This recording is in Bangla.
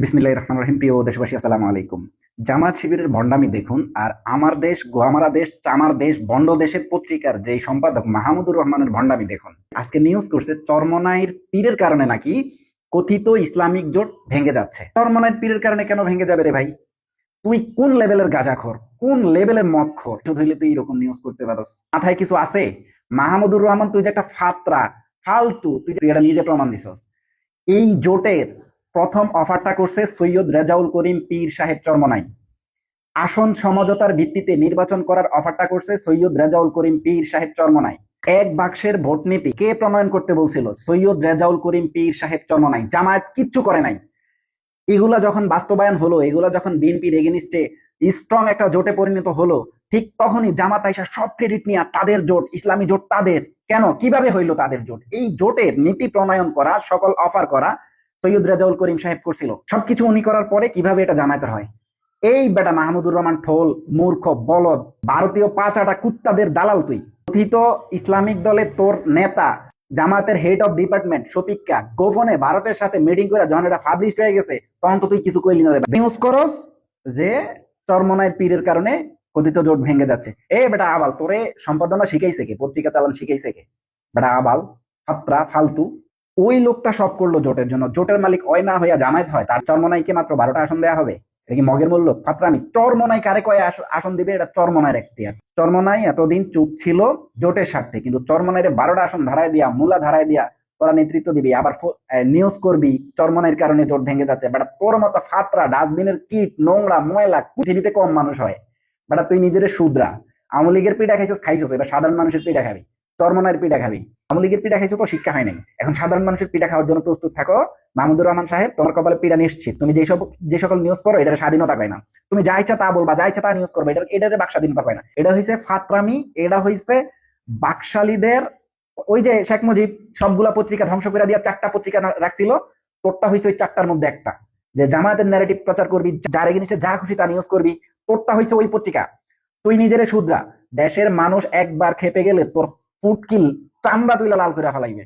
বিসমিল্লাহির রহমানির রহিম। প্রিয় দেশবাসী, আসসালামু আলাইকুম। জামাত শিবিরের ভণ্ডামি দেখুন, আর আমার দেশ গোয়ামারা দেশ চামার দেশ বন্ড দেশের পত্রিকার যে সম্পাদক মাহমুদুর রহমানের ভণ্ডামি দেখুন। আজকে নিউজ করছে চরমনাইর পীরের কারণে নাকি কথিত ইসলামিক জোট ভেঙে যাচ্ছে। চরমনাইর পীরের কারণে কেন ভেঙে যাবে রে ভাই? তুই কোন লেভেলের গাঁজাখোর, কোন লেভেলের মদখোর হইলে তুই এরকম নিউজ করতে পারস? মাথায় কিছু আছে? মাহমুদুর রহমান, তুই যে একটা ফাত্রা ফালতু, তুই এটা নিজে প্রমাণ দিছস। এই জোটের প্রথম অফারটা করছে সৈয়দ রেজাউল করিম পীর সাহেব চরমনাই। আসন সমঝোতার ভিত্তিতে নির্বাচন করার অফারটা করছে সৈয়দ রেজাউল করিম পীর সাহেব চরমনাই। এক বাক্সের ভোট নীতি কে প্রণয়ন করতে বলছিল? সৈয়দ রেজাউল করিম পীর সাহেব চরমনাই। জামায়াত কিচ্ছু করে নাই। এগুলা যখন বাস্তবায়ন হলো, এগুলা যখন বিএনপির এগেনিস্টে স্ট্রং একটা জোটে পরিণত হলো, ঠিক তখনই জামাত আইসা সব ক্রেডিট নিয়ে তাদের জোট, ইসলামী জোট তাদের। কেন, কিভাবে হইলো তাদের জোট? এই জোটের নীতি প্রণয়ন করা, সকল অফার করা সৈয়দ রেজাউল করিম সাহেব করছিল। সবকিছু উনি করার পরে কিভাবে এটা জামায়াতের হয়? এই বেটা মাহমুদুর রহমান ঠোল, মূর্খ, বলদ, ভারতীয় পাঁচাটা কুত্তাদের দালাল তুই। কথিত ইসলামিক দলে তোর নেতা, জামাতের হেড অফ ডিপার্টমেন্ট শফিক্কা গোপনে ভারতের সাথে মিটিং করে যখন এটা পাবলিশ হয়ে গেছে, তখন তো তুই কিছু কইলি না। নিউজ করস যে চরমনায় পীরের কারণে কথিত জোট ভেঙে যাচ্ছে। এ বেটা আবাল, তোরে সম্পাদনা শিখাইছে কে? পত্রিকা চালান শিখাইছে কে? বেটা আবাল, ফাত্রা, ফালতু। ওই লোকটা সব করলো জোটের জন্য। জোটের মালিক ওই না হইয়া জামায়াত হয়, তার চরমনাইকে মাত্র 12টা আসন দেওয়া হবে? এটা কি মগের মূল্য? ফাত্রামি। চরমনাই কারে কয় আসন দিবে? এটা চরমনাইয়ের এখতিয়ার। চরমনাই এতদিন চুপ ছিল জোটের স্বার্থে, কিন্তু চরমনাইরে 12টা আসন ধারায় দিয়া, মূলা ধারায় দিয়া তোরা নেতৃত্ব দিবি, আবার নিউজ করবি চরমনাইয়ের কারণে জোট ভেঙে যাচ্ছে। বেটা তোর মতো ফাত্রা, ডাস্টবিনের কিট, নোংরা, ময়লা পৃথিবীতে কম মানুষ হয়। বেটা তুই নিজের শুধরা। আওয়ামী লীগের পিঠা খাইছস খাইছস, এবার সাধারণ মানুষের পিঠা খাবি। চরমনাইয়ের পিঠা খাবি। আওয়ামী লীগের পিঠা খাইছো তো, শিক্ষা হয় নাই। এখন সাধারণ মানুষের পিঠা খাওয়ার জন্য প্রস্তুত থাকো। মাহমুদুর রহমান সাহেব, তোমার কপালে পিঠা নিশ্চিত। তুমি যে সকল নিউজ করো, এটা স্বাধীনতা পায় না। তুমি যা ইচ্ছা তা বলবা, যা ইচ্ছা তা নিউজ করবে, এটার বাক স্বাধীনতা পায় না। এটা হইছে ফাত্রামি, এটা হইছে বাকশালীদের। ওই যে শেখ মুজিব সবগুলা পত্রিকা ধ্বংস করে দিয়া 4টা পত্রিকা রাখছিল, তোরটা হইছে ওই 4টার মধ্যে একটা। যে জামায়াতের ন্যারেটিভ প্রচার করবি, যার এগেইনস্টে যা খুশি তা নিউজ করবি, তোরটা হইছে ওই পত্রিকা। তুই নিজেরে শুধরা। দেশের মানুষ একবার খেপে গেলে তোর ফুটকিল চামড়া তুইলা লাল করে ফেলাইবে।